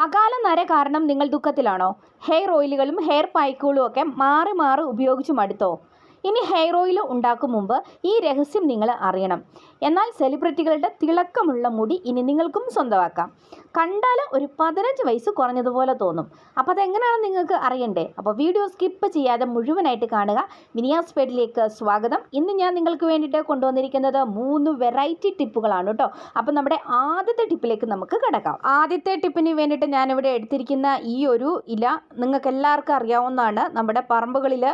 അകാല നര കാരണം നിങ്ങൾ ദുഃഖത്തിലാണോ? ഹെയർ ഓയിലുകളും ഹെയർ പായ്ക്കുകളും ഒക്കെ മാറി മാറി ഉപയോഗിച്ച് മടുത്തോ? ഇനി ഹെയർ ഓയിൽ ഉണ്ടാക്കും മുമ്പ് ഈ രഹസ്യം നിങ്ങൾ അറിയണം. എന്നാൽ സെലിബ്രിറ്റികളുടെ തിളക്കമുള്ള മുടി ഇനി നിങ്ങൾക്കും സ്വന്തമാക്കാം. കണ്ടാൽ ഒരു 15 വയസ്സ് കുറഞ്ഞതുപോലെ തോന്നും. അപ്പോൾ അതെങ്ങനെയാണ് നിങ്ങൾക്ക് അറിയണ്ടേ? അപ്പോൾ വീഡിയോ സ്കിപ്പ് ചെയ്യാതെ മുഴുവനായിട്ട് കാണുക. മിനിയാസ് പേഡിലേക്ക് സ്വാഗതം. ഇന്ന് ഞാൻ നിങ്ങൾക്ക് വേണ്ടിയിട്ട് കൊണ്ടുവന്നിരിക്കുന്നത് 3 വെറൈറ്റി ടിപ്പുകളാണ് കേട്ടോ. അപ്പോൾ നമ്മുടെ ആദ്യത്തെ ടിപ്പിലേക്ക് നമുക്ക് കിടക്കാം. ആദ്യത്തെ ടിപ്പിന് വേണ്ടിയിട്ട് ഞാനിവിടെ എടുത്തിരിക്കുന്ന ഈ ഒരു ഇല നിങ്ങൾക്ക് എല്ലാവർക്കും അറിയാവുന്നതാണ്. നമ്മുടെ പറമ്പുകളിൽ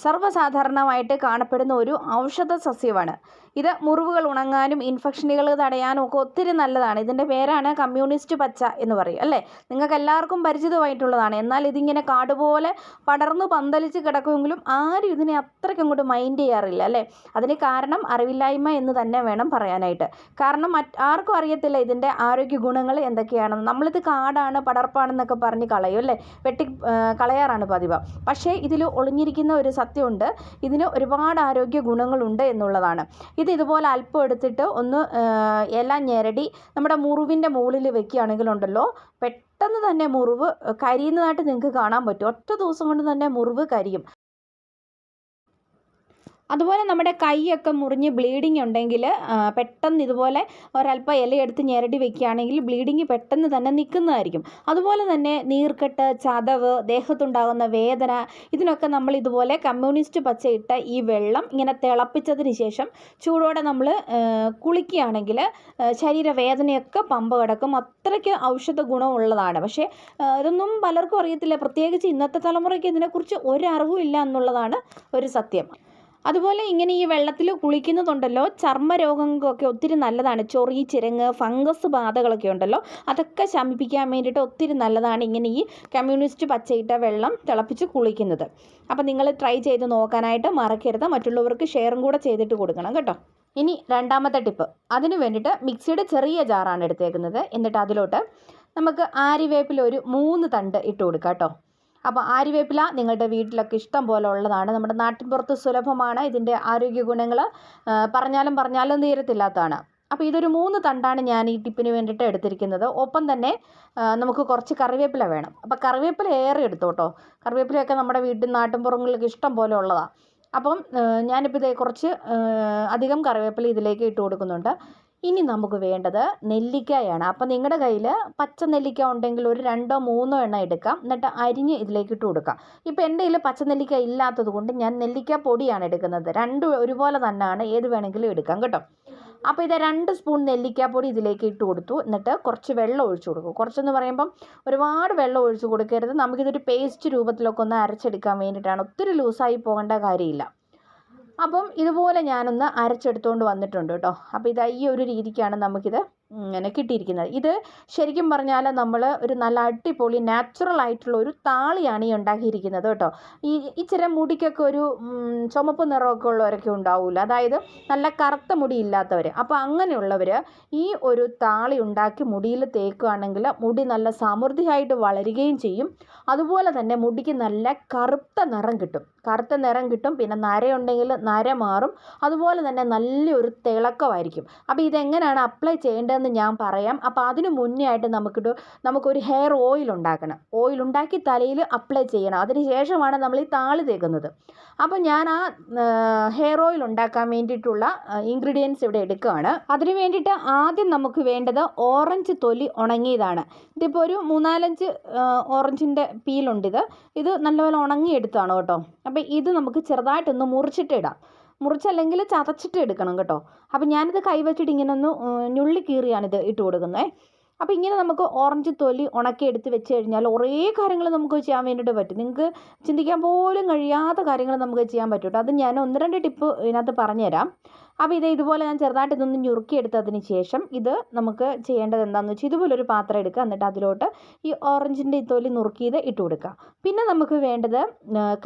സർവ്വസാധാരണമായിട്ട് കാണപ്പെടുന്ന ഒരു ഔഷധ സസ്യമാണ്. ഇത് മുറിവുകൾ ഉണങ്ങാനും ഇൻഫെക്ഷനുകൾ തടയാനും ഒക്കെ ഒത്തിരി നല്ലതാണ്. ഇതിൻ്റെ പേരാണ് കമ്മ്യൂണിസ്റ്റ് പച്ച എന്ന് പറയും അല്ലേ. നിങ്ങൾക്ക് എല്ലാവർക്കും പരിചിതമായിട്ടുള്ളതാണ്. എന്നാൽ ഇതിങ്ങനെ കാടുപോലെ പടർന്നു പന്തലിച്ച് കിടക്കുമെങ്കിലും ആരും ഇതിനെ അത്രയ്ക്കും അങ്ങോട്ട് മൈൻഡ് ചെയ്യാറില്ല അല്ലേ. അതിന് കാരണം അറിവില്ലായ്മ എന്ന് തന്നെ വേണം പറയാനായിട്ട്. കാരണം ആർക്കും അറിയത്തില്ല ഇതിൻ്റെ ആരോഗ്യ ഗുണങ്ങൾ എന്തൊക്കെയാണെന്ന്. നമ്മളിത് കാടാണ് പടർപ്പാണെന്നൊക്കെ പറഞ്ഞ് കളയും അല്ലേ, വെട്ടി കളയാറാണ് പതിവ്. പക്ഷേ ഇതിൽ ഒളിഞ്ഞിരിക്കുന്ന ഒരു സത്യമുണ്ട്. ഇതിന് ഒരുപാട് ആരോഗ്യ ഗുണങ്ങളുണ്ട് എന്നുള്ളതാണ്. ഇത് ഇതുപോലെ അല്പം എടുത്തിട്ട് ഒന്ന് ഇല ഞെരടി നമ്മുടെ മുറിവിൻ്റെ മുകളിൽ വെക്കുകയാണെങ്കിലുണ്ടല്ലോ, പെട്ടെന്ന് തന്നെ മുറിവ് കരിയുന്നതായിട്ട് നിങ്ങൾക്ക് കാണാൻ പറ്റും. ഒറ്റ ദിവസം കൊണ്ട് തന്നെ മുറിവ് കരിയും. അതുപോലെ നമ്മുടെ കൈയൊക്കെ മുറിഞ്ഞ് ബ്ലീഡിങ് ഉണ്ടെങ്കിൽ പെട്ടെന്ന് ഇതുപോലെ ഒരല്പം ഇലയെടുത്ത് ഞെരടി വെക്കുകയാണെങ്കിൽ ബ്ലീഡിങ് പെട്ടെന്ന് തന്നെ നിൽക്കുന്നതായിരിക്കും. അതുപോലെ തന്നെ നീർക്കെട്ട്, ചതവ്, ദേഹത്തുണ്ടാകുന്ന വേദന, ഇതിനൊക്കെ നമ്മൾ ഇതുപോലെ കമ്മ്യൂണിസ്റ്റ് പച്ചയിട്ട ഈ വെള്ളം ഇങ്ങനെ തിളപ്പിച്ചതിന് ശേഷം ചൂടോടെ നമ്മൾ കുളിക്കുകയാണെങ്കിൽ ശരീരവേദനയൊക്കെ പമ്പ കിടക്കും. അത്രയ്ക്ക് ഔഷധ ഗുണമുള്ളതാണ്. പക്ഷേ ഇതൊന്നും പലർക്കും അറിയത്തില്ല. പ്രത്യേകിച്ച് ഇന്നത്തെ തലമുറയ്ക്ക് ഇതിനെക്കുറിച്ച് ഒരറിവും ഇല്ല എന്നുള്ളതാണ് ഒരു സത്യം. അതുപോലെ ഇങ്ങനെ ഈ വെള്ളത്തിൽ കുളിക്കുന്നതുണ്ടല്ലോ, ചർമ്മരോഗങ്ങൾക്കൊക്കെ ഒത്തിരി നല്ലതാണ്. ചൊറി, ചിരങ്ങ്, ഫംഗസ് ബാധകളൊക്കെ ഉണ്ടല്ലോ, അതൊക്കെ ശമിപ്പിക്കാൻ വേണ്ടിയിട്ട് ഒത്തിരി നല്ലതാണ് ഇങ്ങനെ ഈ കമ്മ്യൂണിസ്റ്റ് പച്ചയിട്ട വെള്ളം തിളപ്പിച്ച് കുളിക്കുന്നത്. അപ്പോൾ നിങ്ങൾ ട്രൈ ചെയ്ത് നോക്കാനായിട്ട് മറക്കരുത്. മറ്റുള്ളവർക്ക് ഷെയറും കൂടെ ചെയ്തിട്ട് കൊടുക്കണം കേട്ടോ. ഇനി രണ്ടാമത്തെ ടിപ്പ്. അതിന് വേണ്ടിയിട്ട് മിക്സിയുടെ ചെറിയ ജാറാണ് എടുത്തേക്കുന്നത്. എന്നിട്ട് അതിലോട്ട് നമുക്ക് ആര്യവേപ്പില ഒരു 3 തണ്ട് ഇട്ട് കൊടുക്കാം കേട്ടോ. അപ്പോൾ ആര്യവേപ്പില നിങ്ങളുടെ വീട്ടിലൊക്കെ ഇഷ്ടം പോലെ ഉള്ളതാണ്. നമ്മുടെ നാട്ടിൻപുറത്ത് സുലഭമാണ്. ഇതിൻ്റെ ആരോഗ്യ ഗുണങ്ങൾ പറഞ്ഞാലും തീരത്തില്ലാത്തതാണ്. അപ്പോൾ ഇതൊരു 3 തണ്ടാണ് ഞാൻ ഈ ടിപ്പിന് വേണ്ടിയിട്ട് എടുത്തിരിക്കുന്നത്. ഒപ്പം തന്നെ നമുക്ക് കുറച്ച് കറിവേപ്പില വേണം. അപ്പോൾ കറിവേപ്പില ഏറെ എടുത്തോട്ടോ. കറിവേപ്പിലയൊക്കെ നമ്മുടെ വീട്ടിൽ നാട്ടിൻപുറങ്ങളിലൊക്കെ ഇഷ്ടം പോലെ ഉള്ളതാണ്. അപ്പം ഞാനിപ്പോൾ ഇത് കുറച്ച് അധികം കറിവേപ്പില ഇതിലേക്ക് ഇട്ട് കൊടുക്കുന്നുണ്ട്. ഇനി നമുക്ക് വേണ്ടത് നെല്ലിക്കായാണ്. അപ്പോൾ നിങ്ങളുടെ കയ്യിൽ പച്ച നെല്ലിക്ക ഉണ്ടെങ്കിൽ ഒരു 2 3 എണ്ണം എടുക്കാം. എന്നിട്ട് അരിഞ്ഞ് ഇതിലേക്ക് ഇട്ട് കൊടുക്കാം. ഇപ്പോൾ എൻ്റെ കയ്യിൽ പച്ച നെല്ലിക്ക ഇല്ലാത്തത് കൊണ്ട് ഞാൻ നെല്ലിക്ക പൊടിയാണ് എടുക്കുന്നത്. 2 ഒരുപോലെ തന്നെയാണ്, ഏത് വേണമെങ്കിലും എടുക്കാം കേട്ടോ. അപ്പോൾ ഇത് 2 സ്പൂൺ നെല്ലിക്കാപ്പൊടി ഇതിലേക്ക് ഇട്ട് കൊടുത്തു. എന്നിട്ട് കുറച്ച് വെള്ളം ഒഴിച്ചു കൊടുക്കും. കുറച്ചെന്ന് പറയുമ്പം ഒരുപാട് വെള്ളം ഒഴിച്ച് കൊടുക്കരുത്. നമുക്കിതൊരു പേസ്റ്റ് രൂപത്തിലൊക്കെ ഒന്ന് അരച്ചെടുക്കാൻ വേണ്ടിയിട്ടാണ്. ഒത്തിരി ലൂസായി പോകേണ്ട കാര്യമില്ല. അപ്പം ഇതുപോലെ ഞാനൊന്ന് അരച്ചെടുത്തുകൊണ്ട് വന്നിട്ടുണ്ട് കേട്ടോ. അപ്പോൾ ഇത് ഈ ഒരു രീതിക്കാണ് നമുക്കിത് ഇങ്ങനെ കിട്ടിയിരിക്കുന്നത്. ഇത് ശരിക്കും പറഞ്ഞാൽ നമ്മൾ ഒരു നല്ല അടിപൊളി നാച്ചുറൽ ആയിട്ടുള്ള ഒരു താളിയാണ് ഈ ഉണ്ടാക്കിയിരിക്കുന്നത് കേട്ടോ. ഇച്ചിരി മുടിക്കൊക്കെ ഒരു ചുമപ്പ് നിറമൊക്കെ ഉള്ളവരൊക്കെ ഉണ്ടാവില്ല, അതായത് നല്ല കറുത്ത മുടി ഇല്ലാത്തവർ. അപ്പോൾ അങ്ങനെയുള്ളവർ ഈ ഒരു താളി ഉണ്ടാക്കി മുടിയിൽ തേക്കുകയാണെങ്കിൽ മുടി നല്ല സമൃദ്ധിയായിട്ട് വളരുകയും ചെയ്യും. അതുപോലെ തന്നെ മുടിക്ക് നല്ല കറുത്ത നിറം കിട്ടും. പിന്നെ നരയുണ്ടെങ്കിൽ നര മാറും. അതുപോലെ തന്നെ നല്ലൊരു തിളക്കമായിരിക്കും. അപ്പോൾ ഇതെങ്ങനെയാണ് അപ്ലൈ ചെയ്യേണ്ടതെന്ന് ഞാൻ പറയാം. അപ്പോൾ അതിന് മുന്നേ ആയിട്ട് നമുക്കൊരു ഹെയർ ഓയിൽ ഉണ്ടാക്കണം. ഓയിൽ ഉണ്ടാക്കി തലയിൽ അപ്ലൈ ചെയ്യണം. അതിന് ശേഷമാണ് നമ്മൾ ഈ താളി തേക്കുന്നത്. അപ്പോൾ ഞാൻ ആ ഹെയർ ഓയിൽ ഉണ്ടാക്കാൻ വേണ്ടിയിട്ടുള്ള ഇൻഗ്രീഡിയൻസ് ഇവിടെ എടുക്കുകയാണ്. അതിന് വേണ്ടിയിട്ട് ആദ്യം നമുക്ക് വേണ്ടത് ഓറഞ്ച് തൊലി ഉണങ്ങിയതാണ്. ഇതിപ്പോൾ ഒരു 3-4 ഓറഞ്ചിൻ്റെ പീലുണ്ട്. ഇത് നല്ലപോലെ ഉണങ്ങിയെടുത്താണ് കേട്ടോ. അപ്പോൾ ഇത് നമുക്ക് ചെറുതായിട്ടൊന്ന് മുറിച്ചിട്ട് ഇടാം. മുറിച്ചല്ലെങ്കിൽ ചതച്ചിട്ട് എടുക്കണം കേട്ടോ. അപ്പോൾ ഞാനിത് കൈവച്ചിട്ട് ഇങ്ങനെ ഒന്ന് ഞുള്ളി കീറിയാണിത് ഇട്ട് കൊടുക്കുന്നത്. അപ്പോൾ ഇങ്ങനെ നമുക്ക് ഓറഞ്ച് തൊലി ഉണക്കി എടുത്ത് വെച്ച് കഴിഞ്ഞാൽ കുറേ കാര്യങ്ങൾ നമുക്ക് ചെയ്യാൻ വേണ്ടിയിട്ട് പറ്റും. നിങ്ങൾക്ക് ചിന്തിക്കാൻ പോലും കഴിയാത്ത കാര്യങ്ങൾ നമുക്ക് ചെയ്യാൻ പറ്റും കേട്ടോ. അത് ഞാൻ 1-2 ടിപ്പ് ഇതിനകത്ത് പറഞ്ഞുതരാം. അപ്പോൾ ഇതുപോലെ ഞാൻ ചെറുതായിട്ട് ഇതൊന്ന് ഞുറുക്കിയെടുത്തതിന് ശേഷം ഇത് നമുക്ക് ചെയ്യേണ്ടത് എന്താണെന്ന് വെച്ചാൽ ഇതുപോലൊരു പാത്രം എടുക്കുക. എന്നിട്ട് അതിലോട്ട് ഈ ഓറഞ്ചിൻ്റെ ഈ തൊലി നുറുക്കിയത് ഇട്ട് കൊടുക്കുക. പിന്നെ നമുക്ക് വേണ്ടത്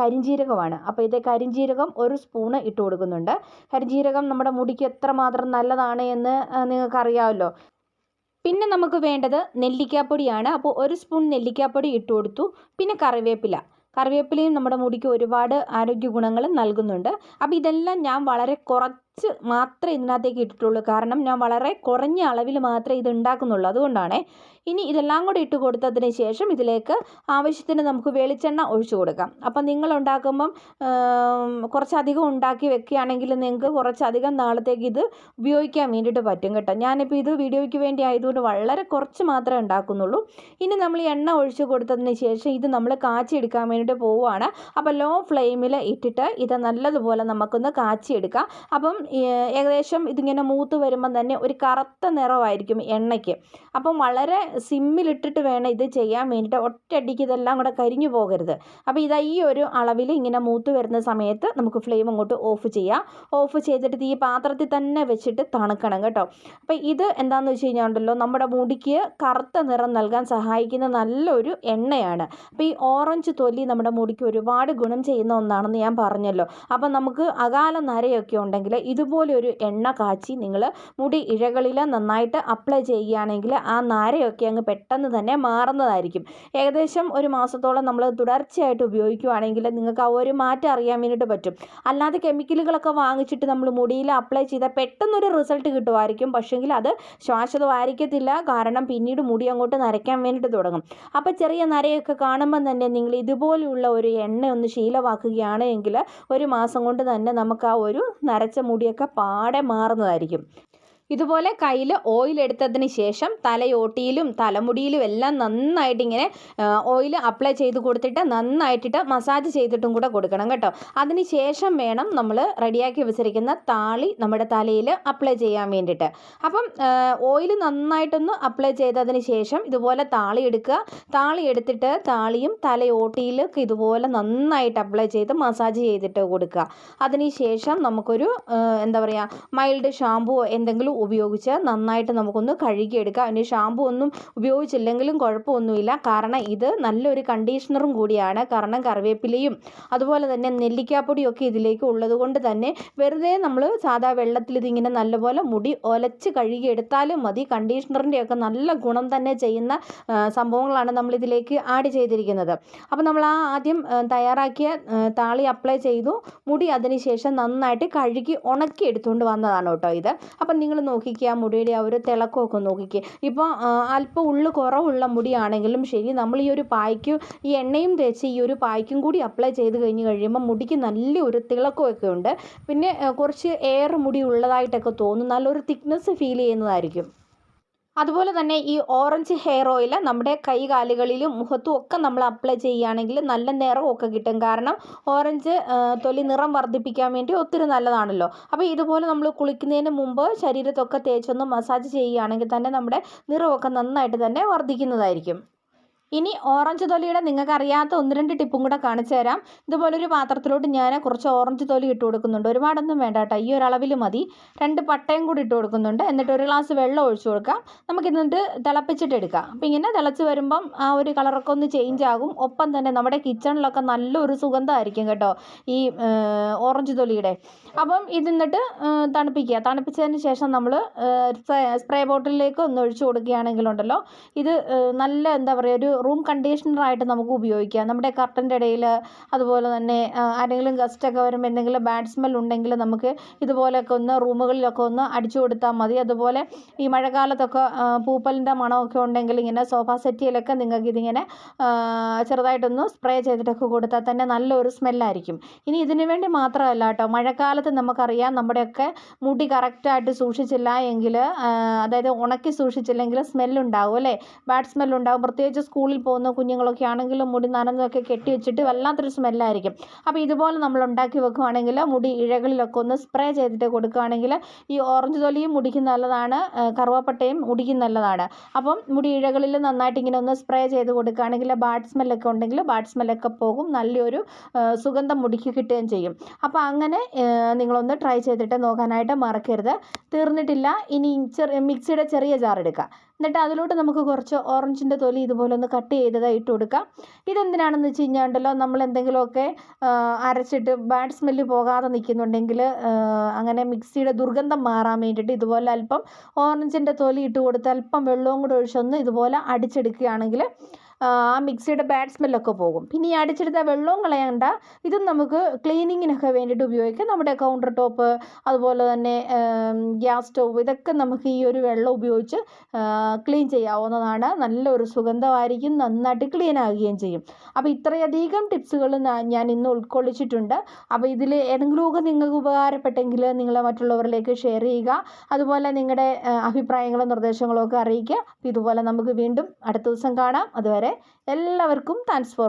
കരിഞ്ജീരകമാണ്. അപ്പോൾ ഇത് കരിഞ്ജീരകം 1 സ്പൂണ് ഇട്ട് കൊടുക്കുന്നുണ്ട്. കരിഞ്ജീരകം നമ്മുടെ മുടിക്ക് എത്രമാത്രം നല്ലതാണ് എന്ന് നിങ്ങൾക്കറിയാമല്ലോ. പിന്നെ നമുക്ക് വേണ്ടത് നെല്ലിക്കാപ്പൊടിയാണ്. അപ്പോൾ 1 സ്പൂൺ നെല്ലിക്കാപ്പൊടി ഇട്ട് കൊടുത്തു. പിന്നെ കറിവേപ്പിലയും നമ്മുടെ മുടിക്ക് ഒരുപാട് ആരോഗ്യ ഗുണങ്ങൾ നൽകുന്നുണ്ട്. അപ്പോൾ ഇതെല്ലാം ഞാൻ വളരെ കുറച്ച് കുറച്ച് മാത്രമേ ഇതിനകത്തേക്ക് ഇട്ടിട്ടുള്ളൂ. കാരണം ഞാൻ വളരെ കുറഞ്ഞ അളവിൽ മാത്രമേ ഇത് ഉണ്ടാക്കുന്നുള്ളൂ, അതുകൊണ്ടാണ്. ഇനി ഇതെല്ലാം കൂടി ഇട്ട് കൊടുത്തതിന് ശേഷം ഇതിലേക്ക് ആവശ്യത്തിന് നമുക്ക് വെളിച്ചെണ്ണ ഒഴിച്ചു കൊടുക്കാം. അപ്പം നിങ്ങൾ ഉണ്ടാക്കുമ്പം കുറച്ചധികം ഉണ്ടാക്കി വെക്കുകയാണെങ്കിൽ നിങ്ങൾക്ക് കുറച്ചധികം നാളത്തേക്ക് ഇത് ഉപയോഗിക്കാൻ വേണ്ടിയിട്ട് പറ്റും കേട്ടോ. ഞാനിപ്പോൾ ഇത് വീഡിയോയ്ക്ക് വേണ്ടി ആയതുകൊണ്ട് വളരെ കുറച്ച് മാത്രമേ ഉണ്ടാക്കുന്നുള്ളൂ. ഇനി നമ്മൾ എണ്ണ ഒഴിച്ചു കൊടുത്തതിന് ശേഷം ഇത് നമ്മൾ കാച്ചിയെടുക്കാൻ വേണ്ടിയിട്ട് പോവുകയാണ്. അപ്പോൾ ലോ ഫ്ലെയിമിൽ ഇട്ടിട്ട് ഇത് നല്ലതുപോലെ നമുക്കൊന്ന് കാച്ചിയെടുക്കാം. അപ്പം ഏകദേശം ഇതിങ്ങനെ മൂത്ത് വരുമ്പം തന്നെ ഒരു കറുത്ത നിറമായിരിക്കും എണ്ണയ്ക്ക്. അപ്പം വളരെ സിമ്മിലിട്ടിട്ട് വേണം ഇത് ചെയ്യാൻ വേണ്ടിയിട്ട്. ഒറ്റയടിക്ക് ഇതെല്ലാം കൂടെ കരിഞ്ഞു പോകരുത്. അപ്പോൾ ഇതാ ഈ ഒരു അളവിൽ ഇങ്ങനെ മൂത്ത് വരുന്ന സമയത്ത് നമുക്ക് ഫ്ലെയിം അങ്ങോട്ട് ഓഫ് ചെയ്യാം. ഓഫ് ചെയ്തിട്ട് ഈ പാത്രത്തിൽ തന്നെ വെച്ചിട്ട് തണുക്കണം കേട്ടോ. അപ്പോൾ ഇത് എന്താണെന്ന് വെച്ച് കഴിഞ്ഞാൽ ഉണ്ടല്ലോ, നമ്മുടെ മുടിക്ക് കറുത്ത നിറം നൽകാൻ സഹായിക്കുന്ന നല്ലൊരു എണ്ണയാണ്. അപ്പോൾ ഈ ഓറഞ്ച് തൊലി നമ്മുടെ മുടിക്ക് ഒരുപാട് ഗുണം ചെയ്യുന്ന ഒന്നാണെന്ന് ഞാൻ പറഞ്ഞല്ലോ. അപ്പം നമുക്ക് അകാല നരയൊക്കെ ഉണ്ടെങ്കിൽ ഇതുപോലെ ഒരു എണ്ണ കാച്ചി നിങ്ങൾ മുടി ഇഴകളിൽ നന്നായിട്ട് അപ്ലൈ ചെയ്യുകയാണെങ്കിൽ ആ നരയൊക്കെ അങ്ങ് പെട്ടെന്ന് തന്നെ മാറുന്നതായിരിക്കും. ഏകദേശം ഒരു മാസത്തോളം നമ്മൾ തുടർച്ചയായിട്ട് ഉപയോഗിക്കുകയാണെങ്കിൽ നിങ്ങൾക്ക് ആ ഒരു മാറ്റം അറിയാൻ വേണ്ടിയിട്ട് പറ്റും. അല്ലാതെ കെമിക്കലുകളൊക്കെ വാങ്ങിച്ചിട്ട് നമ്മൾ മുടിയിൽ അപ്ലൈ ചെയ്താൽ പെട്ടെന്നൊരു റിസൾട്ട് കിട്ടുമായിരിക്കും. പക്ഷേങ്കിൽ അത് ശാശ്വതമായിരിക്കത്തില്ല. കാരണം പിന്നീട് മുടി അങ്ങോട്ട് നരയ്ക്കാൻ വേണ്ടിയിട്ട് തുടങ്ങും. അപ്പോൾ ചെറിയ നരയൊക്കെ കാണുമ്പം തന്നെ നിങ്ങൾ ഇതുപോലെയുള്ള ഒരു എണ്ണ ഒന്ന് ശീലമാക്കുകയാണ് എങ്കിൽ ഒരു മാസം കൊണ്ട് തന്നെ നമുക്ക് ആ ഒരു നരച്ച മുടിയൊക്കെ പാടെ മാറുന്നതായിരിക്കും. ഇതുപോലെ കയ്യിൽ ഓയിൽ എടുത്തതിന് ശേഷം തലയോട്ടിയിലും തലമുടിയിലും എല്ലാം നന്നായിട്ട് ഇങ്ങനെ ഓയിൽ അപ്ലൈ ചെയ്ത് കൊടുത്തിട്ട് നന്നായിട്ടിട്ട് മസാജ് ചെയ്തിട്ടും കൂടെ കൊടുക്കണം കേട്ടോ. അതിന് ശേഷം വേണം നമ്മൾ റെഡിയാക്കി വെച്ചിരിക്കുന്ന താളി നമ്മുടെ തലയിൽ അപ്ലൈ ചെയ്യാൻ വേണ്ടിയിട്ട്. അപ്പം ഓയിൽ നന്നായിട്ടൊന്ന് അപ്ലൈ ചെയ്തതിന് ശേഷം ഇതുപോലെ താളി എടുക്കുക. താളി എടുത്തിട്ട് താളിയും തലയോട്ടിയിലൊക്കെ ഇതുപോലെ നന്നായിട്ട് അപ്ലൈ ചെയ്ത് മസാജ് ചെയ്തിട്ട് കൊടുക്കുക. അതിന് ശേഷം നമുക്കൊരു എന്താ പറയുക, മൈൽഡ് ഷാമ്പുവോ എന്തെങ്കിലും ഉപയോഗിച്ച് നന്നായിട്ട് നമുക്കൊന്ന് കഴുകിയെടുക്കാം. അതിന് ഷാമ്പു ഒന്നും ഉപയോഗിച്ചില്ലെങ്കിലും കുഴപ്പമൊന്നുമില്ല. കാരണം ഇത് നല്ലൊരു കണ്ടീഷണറും കൂടിയാണ്. കാരണം കറിവേപ്പിലയും അതുപോലെ തന്നെ നെല്ലിക്കാപ്പൊടിയൊക്കെ ഇതിലേക്ക് ഉള്ളത് കൊണ്ട് തന്നെ വെറുതെ നമ്മൾ സാധാ വെള്ളത്തിൽ ഇതിങ്ങനെ നല്ലപോലെ മുടി ഒലച്ച് കഴുകിയെടുത്താലും മതി. കണ്ടീഷണറിൻ്റെയൊക്കെ നല്ല ഗുണം തന്നെ ചെയ്യുന്ന സംഭവങ്ങളാണ് നമ്മളിതിലേക്ക് ആഡ് ചെയ്തിരിക്കുന്നത്. അപ്പോൾ നമ്മൾ ആദ്യം തയ്യാറാക്കിയ താളി അപ്ലൈ ചെയ്തു. മുടി അതിന് ശേഷം നന്നായിട്ട് കഴുകി ഉണക്കി എടുത്തുകൊണ്ട് വന്നതാണ് കേട്ടോ ഇത്. അപ്പം നിങ്ങൾ നോക്കിക്കുക, മുടിയുടെ ആ ഒരു തിളക്കമൊക്കെ നോക്കിക്കുക. ഇപ്പോൾ അല്പം ഉള്ളു കുറവുള്ള മുടിയാണെങ്കിലും ശരി, നമ്മൾ ഈ ഒരു പായ്ക്കും ഈ എണ്ണയും തേച്ച് ഈ ഒരു പായ്ക്കും കൂടി അപ്ലൈ ചെയ്ത് കഴിയുമ്പോൾ മുടിക്ക് നല്ലൊരു തിളക്കമൊക്കെ ഉണ്ട്. പിന്നെ കുറച്ച് എയർ മുടി ഉള്ളതായിട്ടൊക്കെ തോന്നും. നല്ലൊരു തിക്നെസ് ഫീൽ ചെയ്യുന്നതായിരിക്കും. അതുപോലെ തന്നെ ഈ ഓറഞ്ച് ഹെയർ ഓയിൽ നമ്മുടെ കൈകാലുകളിലും മുഖത്തും ഒക്കെ നമ്മൾ അപ്ലൈ ചെയ്യുകയാണെങ്കിൽ നല്ല നിറമൊക്കെ കിട്ടും. കാരണം ഓറഞ്ച് തൊലി നിറം വർദ്ധിപ്പിക്കാൻ വേണ്ടി ഒത്തിരി നല്ലതാണല്ലോ. അപ്പോൾ ഇതുപോലെ നമ്മൾ കുളിക്കുന്നതിന് മുമ്പ് ശരീരത്തൊക്കെ തേച്ചൊന്ന് മസാജ് ചെയ്യുകയാണെങ്കിൽ തന്നെ നമ്മുടെ നിറമൊക്കെ നന്നായിട്ട് തന്നെ വർദ്ധിക്കുന്നതായിരിക്കും. ഇനി ഓറഞ്ച് തൊലിയുടെ നിങ്ങൾക്ക് അറിയാത്ത 1-2 ടിപ്പും കൂടെ കാണിച്ചു തരാം. ഇതുപോലൊരു പാത്രത്തിലോട്ട് ഞാൻ കുറച്ച് ഓറഞ്ച് തൊലി ഇട്ട് കൊടുക്കുന്നുണ്ട്. ഒരുപാടൊന്നും വേണ്ട കേട്ടോ, ഈ ഒരു അളവിൽ മതി. 2 പട്ടയും കൂടി ഇട്ട് കൊടുക്കുന്നുണ്ട്. എന്നിട്ട് ഒരു ഗ്ലാസ് വെള്ളം ഒഴിച്ചു കൊടുക്കാം. നമുക്കിന്നിട്ട് തിളപ്പിച്ചിട്ട് എടുക്കാം. അപ്പോൾ ഇങ്ങനെ തിളച്ച് വരുമ്പം ആ ഒരു കളറൊക്കെ ഒന്ന് ചേഞ്ച് ആകും. ഒപ്പം തന്നെ നമ്മുടെ കിച്ചണിലൊക്കെ നല്ലൊരു സുഗന്ധമായിരിക്കും കേട്ടോ ഈ ഓറഞ്ച് തൊലിയുടെ. അപ്പം ഇതിന്നിട്ട് തണുപ്പിക്കുക. തണുപ്പിച്ചതിന് ശേഷം നമ്മൾ സ്പ്രേ ബോട്ടിലേക്ക് ഒന്ന് ഒഴിച്ചു കൊടുക്കുകയാണെങ്കിലുണ്ടല്ലോ ഇത് നല്ല എന്താ പറയുക, ഒരു റൂം കണ്ടീഷണറായിട്ട് നമുക്ക് ഉപയോഗിക്കാം. നമ്മുടെ കർട്ടൻ്റെ ഇടയിൽ അതുപോലെ തന്നെ ആരെങ്കിലും ഗസ്റ്റൊക്കെ വരുമ്പോൾ എന്തെങ്കിലും ബാഡ് സ്മെൽ ഉണ്ടെങ്കിൽ നമുക്ക് ഇതുപോലെയൊക്കെ ഒന്ന് റൂമുകളിലൊക്കെ ഒന്ന് അടിച്ചു കൊടുത്താൽ മതി. അതുപോലെ ഈ മഴക്കാലത്തൊക്കെ പൂപ്പലിൻ്റെ മണമൊക്കെ ഉണ്ടെങ്കിൽ ഇങ്ങനെ സോഫ സെറ്റിയിലൊക്കെ നിങ്ങൾക്ക് ഇതിങ്ങനെ ചെറുതായിട്ടൊന്ന് സ്പ്രേ ചെയ്തിട്ടൊക്കെ കൊടുത്താൽ തന്നെ നല്ലൊരു സ്മെല്ലായിരിക്കും. ഇനി ഇതിനു വേണ്ടി മാത്രമല്ല കേട്ടോ, മഴക്കാലത്ത് നമുക്കറിയാം നമ്മുടെയൊക്കെ മുടി കറക്റ്റായിട്ട് സൂക്ഷിച്ചില്ല എങ്കിൽ, അതായത് ഉണക്കി സൂക്ഷിച്ചില്ലെങ്കിൽ സ്മെല്ലുണ്ടാവും അല്ലേ, ബാഡ് സ്മെല്ലുണ്ടാവും. പ്രത്യേകിച്ച് സ്കൂളിൽ പോകുന്ന കുഞ്ഞുങ്ങളൊക്കെ ആണെങ്കിലും മുടി നനഞ്ഞൊക്കെ കെട്ടി വെച്ചിട്ട് വല്ലാത്തൊരു സ്മെല്ലായിരിക്കും. അപ്പോൾ ഇതുപോലെ നമ്മൾ ഉണ്ടാക്കി വെക്കുകയാണെങ്കിൽ മുടി ഇഴകളിലൊക്കെ ഒന്ന് സ്പ്രേ ചെയ്തിട്ട് കൊടുക്കുകയാണെങ്കിൽ ഈ ഓറഞ്ച് തൊലിയും മുടിക്ക് നല്ലതാണ്, കറുവാപ്പട്ടയും മുടിക്ക് നല്ലതാണ്. അപ്പം മുടി ഇഴകളിൽ നന്നായിട്ട് ഇങ്ങനെ ഒന്ന് സ്പ്രേ ചെയ്ത് കൊടുക്കുകയാണെങ്കിൽ ബാഡ് സ്മെല്ലൊക്കെ ഉണ്ടെങ്കിൽ ബാഡ് സ്മെല്ലൊക്കെ പോകും. നല്ലൊരു സുഗന്ധം മുടിക്ക് കിട്ടുകയും ചെയ്യും. അപ്പോൾ അങ്ങനെ നിങ്ങളൊന്ന് ട്രൈ ചെയ്തിട്ട് നോക്കാനായിട്ട് മറക്കരുത്. തീർന്നിട്ടില്ല, ഇനി മിക്സിയുടെ ചെറിയ ജാർ എടുക്കുക. എന്നിട്ട് അതിലോട്ട് നമുക്ക് കുറച്ച് ഓറഞ്ചിൻ്റെ തൊലി ഇതുപോലെ ഒന്ന് കട്ട് ചെയ്തത് ഇട്ട് കൊടുക്കാം. ഇതെന്തിനാണെന്ന് വെച്ച് കഴിഞ്ഞാൽ ഉണ്ടല്ലോ, നമ്മൾ എന്തെങ്കിലുമൊക്കെ അരച്ചിട്ട് ബാഡ് സ്മെല്ല് പോകാതെ നിൽക്കുന്നുണ്ടെങ്കിൽ അങ്ങനെ മിക്സിയുടെ ദുർഗന്ധം മാറാൻ വേണ്ടിയിട്ട് ഇതുപോലെ അല്പം ഓറഞ്ചിൻ്റെ തൊലി ഇട്ട് കൊടുത്ത് അല്പം വെള്ളവും കൂടെ ഒഴിച്ചൊന്ന് ഇതുപോലെ അടിച്ചെടുക്കുകയാണെങ്കിൽ ആ മിക്സിയുടെ ബാഡ് സ്മെല്ലൊക്കെ പോകും. പിന്നെ ഈ അടിച്ചെടുത്ത വെള്ളവും കളയണ്ട. ഇതും നമുക്ക് ക്ലീനിങ്ങിനൊക്കെ വേണ്ടിയിട്ട് ഉപയോഗിക്കാം. നമ്മുടെ കൗണ്ടർ ടോപ്പ്, അതുപോലെ തന്നെ ഗ്യാസ് സ്റ്റൗവ്, ഇതൊക്കെ നമുക്ക് ഈ ഒരു വെള്ളം ഉപയോഗിച്ച് ക്ലീൻ ചെയ്യാവുന്നതാണ്. നല്ലൊരു സുഗന്ധമായിരിക്കും, നന്നായിട്ട് ക്ലീൻ ആകുകയും ചെയ്യും. അപ്പോൾ ഇത്രയധികം ടിപ്സുകൾ ഞാൻ ഇന്ന് ഉൾക്കൊള്ളിച്ചിട്ടുണ്ട്. അപ്പോൾ ഇതിൽ ഏതെങ്കിലുമൊക്കെ നിങ്ങൾക്ക് ഉപകാരപ്പെട്ടെങ്കിൽ നിങ്ങൾ മറ്റുള്ളവരിലേക്ക് ഷെയർ ചെയ്യുക. അതുപോലെ നിങ്ങളുടെ അഭിപ്രായങ്ങളും നിർദ്ദേശങ്ങളും ഒക്കെ അറിയിക്കുക. ഇതുപോലെ നമുക്ക് വീണ്ടും അടുത്ത ദിവസം കാണാം. അതുവരെ എല്ലാവർക്കും താങ്ക്സ് ഫോർ